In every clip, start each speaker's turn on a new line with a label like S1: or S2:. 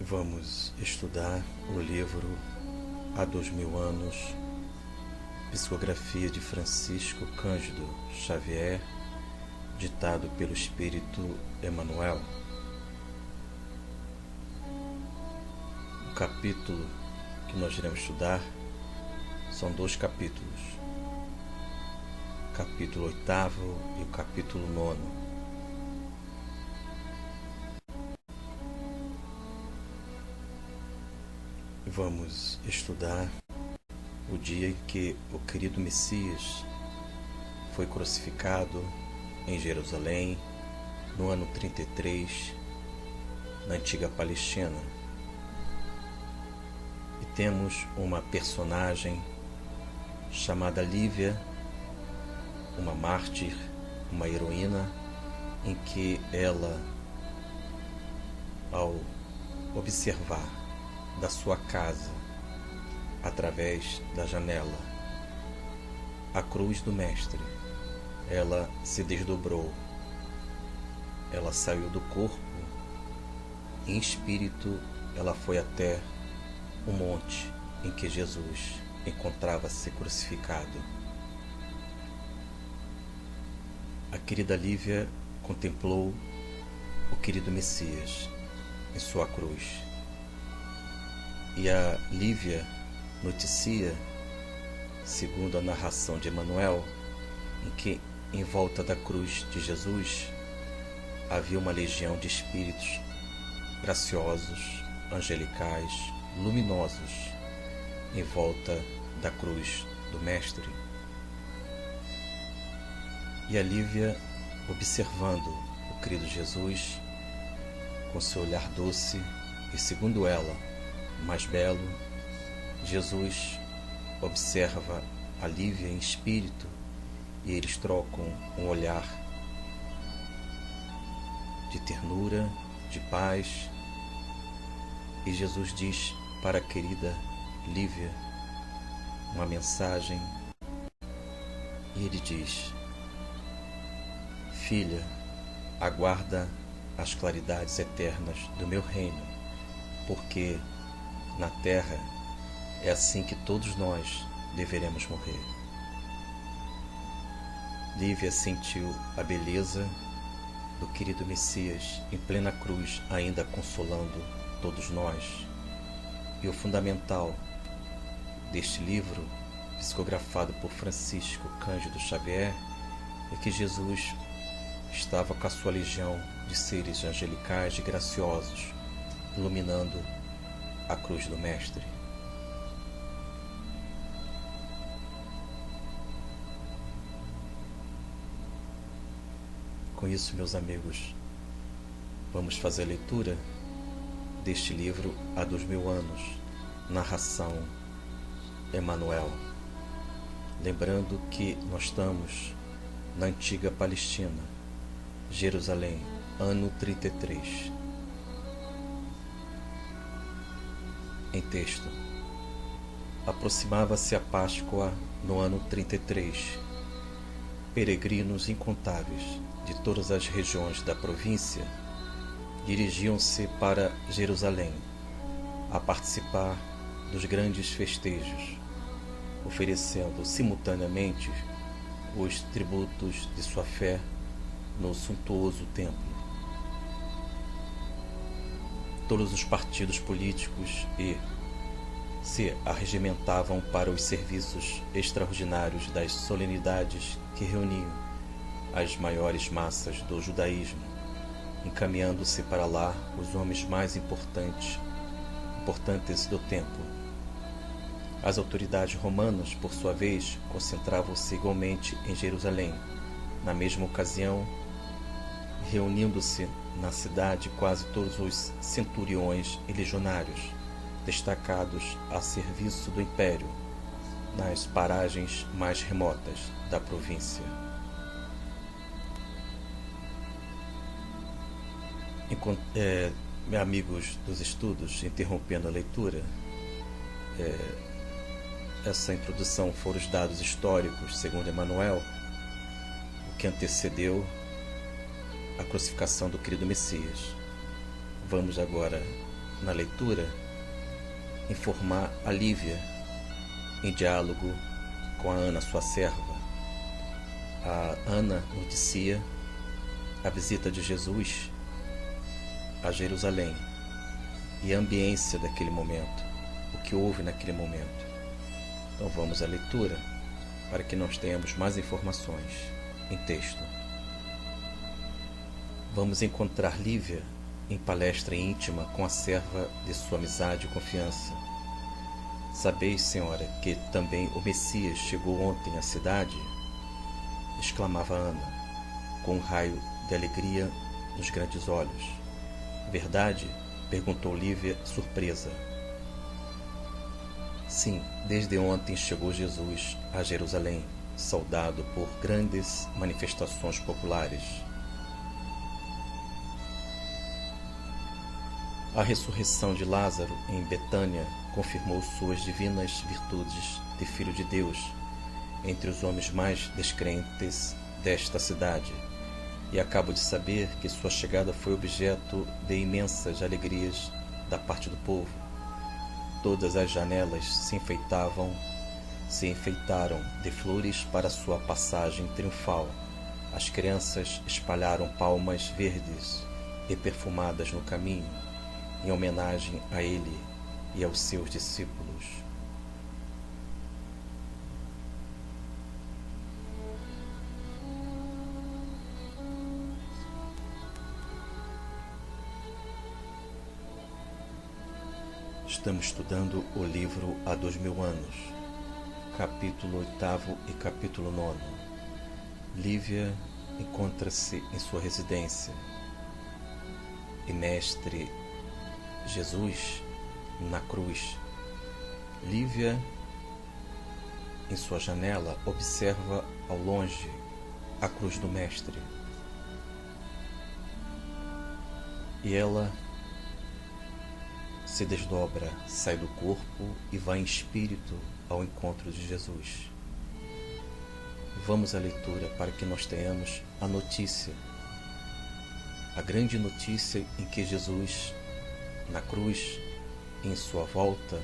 S1: Vamos estudar o livro Há 2000 anos, psicografia de Francisco Cândido Xavier, ditado pelo Espírito Emmanuel. O capítulo que nós iremos estudar são 2 capítulos, o capítulo 8º e o capítulo 9º. Vamos estudar o dia em que o querido Messias foi crucificado em Jerusalém, no ano 33, na antiga Palestina. E temos uma personagem chamada Lívia, uma mártir, uma heroína, em que ela, ao observar da sua casa, através da janela, a cruz do Mestre, ela se desdobrou, ela saiu do corpo, em espírito ela foi até o monte em que Jesus encontrava-se crucificado. A querida Lívia contemplou o querido Messias em sua cruz. E a Lívia noticia, segundo a narração de Emmanuel, em que em volta da cruz de Jesus havia uma legião de espíritos graciosos, angelicais, luminosos, em volta da cruz do Mestre. E a Lívia, observando o querido Jesus, com seu olhar doce e, segundo ela, mais belo, Jesus observa a Lívia em espírito e eles trocam um olhar de ternura, de paz. E Jesus diz para a querida Lívia uma mensagem e ele diz: filha, aguarda as claridades eternas do meu reino, porque na terra é assim que todos nós deveremos morrer. Lívia sentiu a beleza do querido Messias em plena cruz, ainda consolando todos nós. E o fundamental deste livro, psicografado por Francisco Cândido Xavier, é que Jesus estava com a sua legião de seres angelicais e graciosos, iluminando a cruz do Mestre. Com isso, meus amigos, vamos fazer a leitura deste livro Há 2000 anos, narração Emmanuel. Lembrando que nós estamos na antiga Palestina, Jerusalém, ano 33. Em texto: aproximava-se a Páscoa no ano 33. Peregrinos incontáveis de todas as regiões da província dirigiam-se para Jerusalém a participar dos grandes festejos, oferecendo simultaneamente os tributos de sua fé no suntuoso templo. Todos os partidos políticos se arregimentavam para os serviços extraordinários das solenidades que reuniam as maiores massas do judaísmo, encaminhando-se para lá os homens mais importantes do tempo. As autoridades romanas, por sua vez, concentravam-se igualmente em Jerusalém. Na mesma ocasião, reunindo-se na cidade quase todos os centuriões e legionários, destacados a serviço do império, nas paragens mais remotas da província. Amigos dos estudos, interrompendo a leitura, essa introdução foram os dados históricos, segundo Emmanuel, o que antecedeu a crucificação do querido Messias. Vamos agora na leitura, informar a Lívia, em diálogo com a Ana, sua serva. A Ana noticia a visita de Jesus a Jerusalém e a ambiência daquele momento, o que houve naquele momento. Então vamos à leitura para que nós tenhamos mais informações em texto. Vamos encontrar Lívia em palestra íntima com a serva de sua amizade e confiança. Sabeis, senhora, que também o Messias chegou ontem à cidade? Exclamava Ana, com um raio de alegria nos grandes olhos. Verdade? Perguntou Lívia, surpresa. Sim, desde ontem chegou Jesus a Jerusalém, saudado por grandes manifestações populares. A ressurreição de Lázaro em Betânia confirmou suas divinas virtudes de Filho de Deus entre os homens mais descrentes desta cidade, e acabo de saber que sua chegada foi objeto de imensas alegrias da parte do povo. Todas as janelas se enfeitaram de flores para sua passagem triunfal. As crianças espalharam palmas verdes e perfumadas no caminho, em homenagem a ele e aos seus discípulos. Estamos estudando o livro Há 2000 anos, capítulo 8 e capítulo 9. Lívia encontra-se em sua residência e Mestre Jesus na cruz. Lívia, em sua janela, observa ao longe a cruz do Mestre. E ela se desdobra, sai do corpo e vai em espírito ao encontro de Jesus. Vamos à leitura para que nós tenhamos a notícia, a grande notícia em que Jesus, na cruz, em sua volta,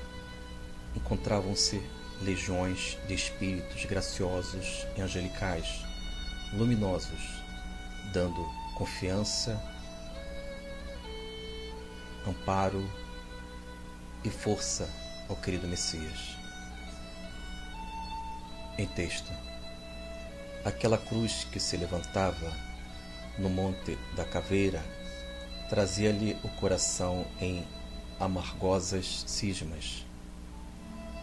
S1: encontravam-se legiões de espíritos graciosos e angelicais, luminosos, dando confiança, amparo e força ao querido Messias. Em texto: aquela cruz que se levantava no Monte da Caveira trazia-lhe o coração em amargosas cismas.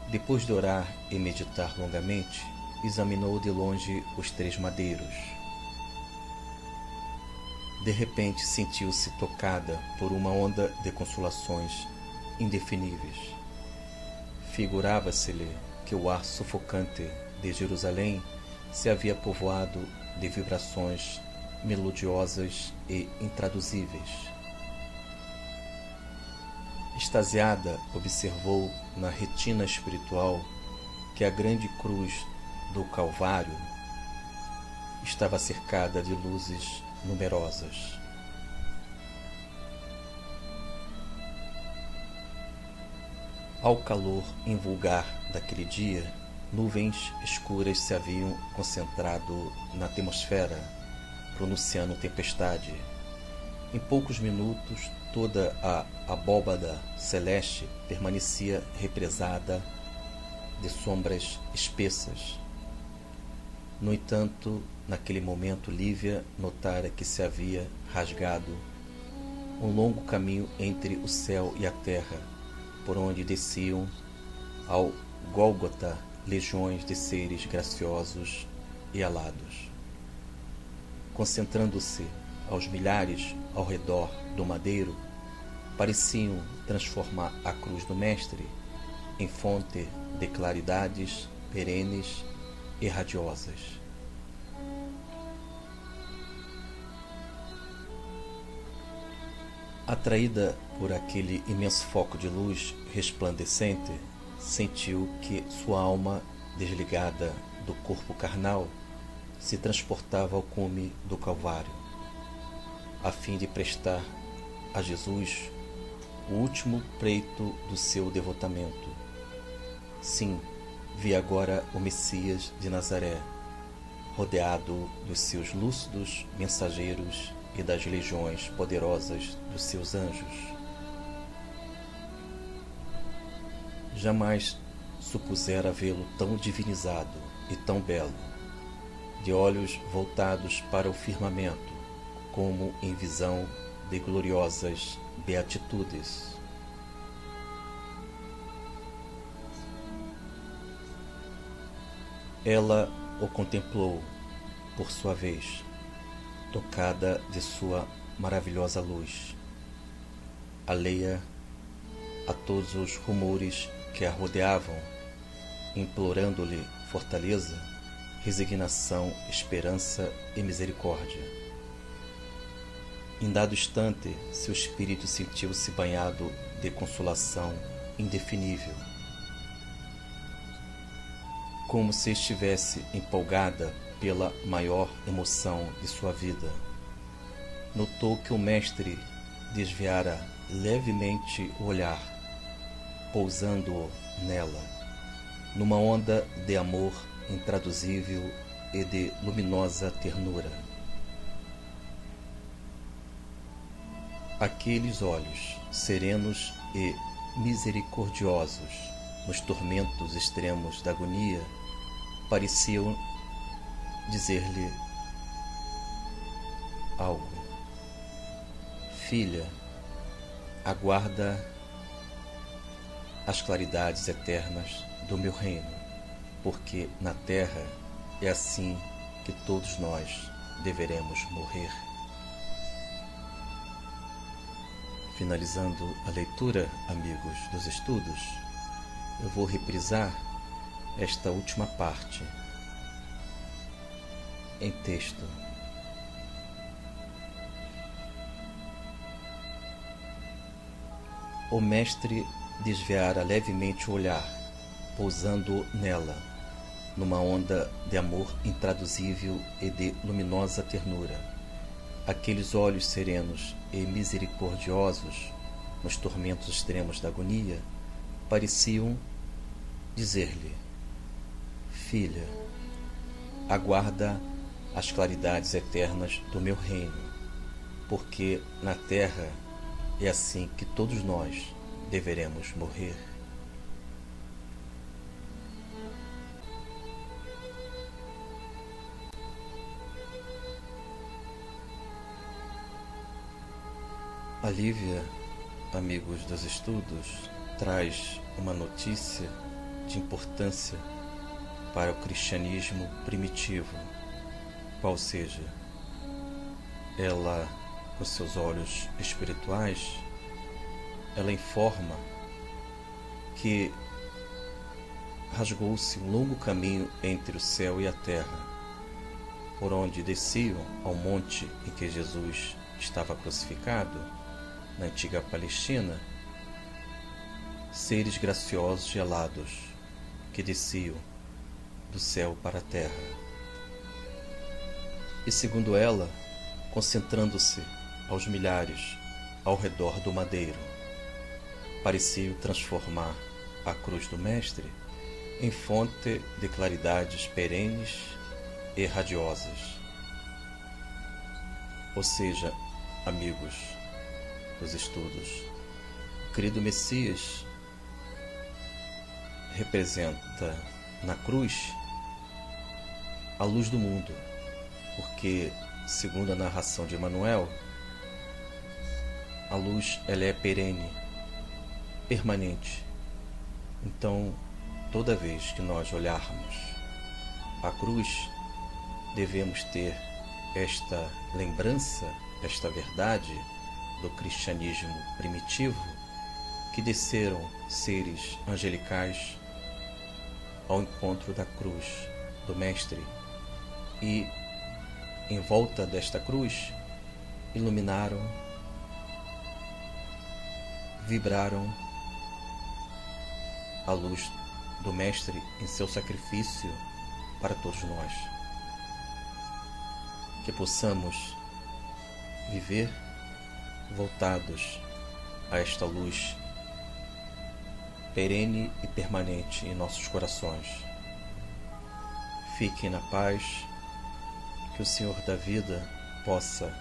S1: Depois de orar e meditar longamente, examinou de longe os 3 madeiros. De repente sentiu-se tocada por uma onda de consolações indefiníveis. Figurava-se-lhe que o ar sufocante de Jerusalém se havia povoado de vibrações melodiosas e intraduzíveis. Extasiada, observou na retina espiritual que a grande cruz do Calvário estava cercada de luzes numerosas. Ao calor invulgar daquele dia, nuvens escuras se haviam concentrado na atmosfera, pronunciando tempestade. Em poucos minutos, toda a abóbada celeste permanecia represada de sombras espessas. No entanto, naquele momento, Lívia notara que se havia rasgado um longo caminho entre o céu e a terra, por onde desciam ao Gólgota legiões de seres graciosos e alados. Concentrando-se aos milhares ao redor do madeiro, pareciam transformar a cruz do Mestre em fonte de claridades perenes e radiosas. Atraída por aquele imenso foco de luz resplandecente, sentiu que sua alma, desligada do corpo carnal, se transportava ao cume do Calvário, a fim de prestar a Jesus o último preito do seu devotamento. Sim, vi agora o Messias de Nazaré, rodeado dos seus lúcidos mensageiros e das legiões poderosas dos seus anjos. Jamais supusera vê-lo tão divinizado e tão belo, de olhos voltados para o firmamento, como em visão de gloriosas beatitudes. Ela o contemplou, por sua vez, tocada de sua maravilhosa luz, alheia a todos os rumores que a rodeavam, implorando-lhe fortaleza, resignação, esperança e misericórdia. Em dado instante, seu espírito sentiu-se banhado de consolação indefinível, como se estivesse empolgada pela maior emoção de sua vida. Notou que o mestre desviara levemente o olhar, pousando-o nela, numa onda de amor intraduzível e de luminosa ternura. Aqueles olhos serenos e misericordiosos, nos tormentos extremos da agonia, pareciam dizer-lhe algo. Filha, aguarda as claridades eternas do meu reino, porque na terra é assim que todos nós deveremos morrer. Finalizando a leitura, amigos dos estudos, eu vou reprisar esta última parte em texto. O mestre desviara levemente o olhar, pousando nela, numa onda de amor intraduzível e de luminosa ternura. Aqueles olhos serenos e misericordiosos, nos tormentos extremos da agonia, pareciam dizer-lhe: Filha, aguarda as claridades eternas do meu reino, porque na terra é assim que todos nós deveremos morrer. A Lívia, amigos dos estudos, traz uma notícia de importância para o cristianismo primitivo, qual seja, ela, com seus olhos espirituais, ela informa que rasgou-se um longo caminho entre o céu e a terra, por onde desciam ao monte em que Jesus estava crucificado, na antiga Palestina, seres graciosos e alados que desciam do céu para a terra. E segundo ela, concentrando-se aos milhares ao redor do madeiro, pareciam transformar a cruz do Mestre em fonte de claridades perenes e radiosas. Ou seja, amigos dos estudos, o querido Messias representa na cruz a luz do mundo, porque, segundo a narração de Emmanuel, a luz ela é perene, permanente. Então, toda vez que nós olharmos a cruz, devemos ter esta lembrança, esta verdade do cristianismo primitivo, que desceram seres angelicais ao encontro da cruz do Mestre e, em volta desta cruz, iluminaram, vibraram a luz do Mestre em seu sacrifício para todos nós. Que possamos viver voltados a esta luz perene e permanente em nossos corações. Fiquem na paz, que o Senhor da vida possa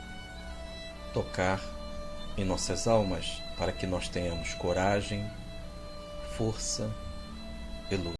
S1: tocar em nossas almas para que nós tenhamos coragem, força e luz.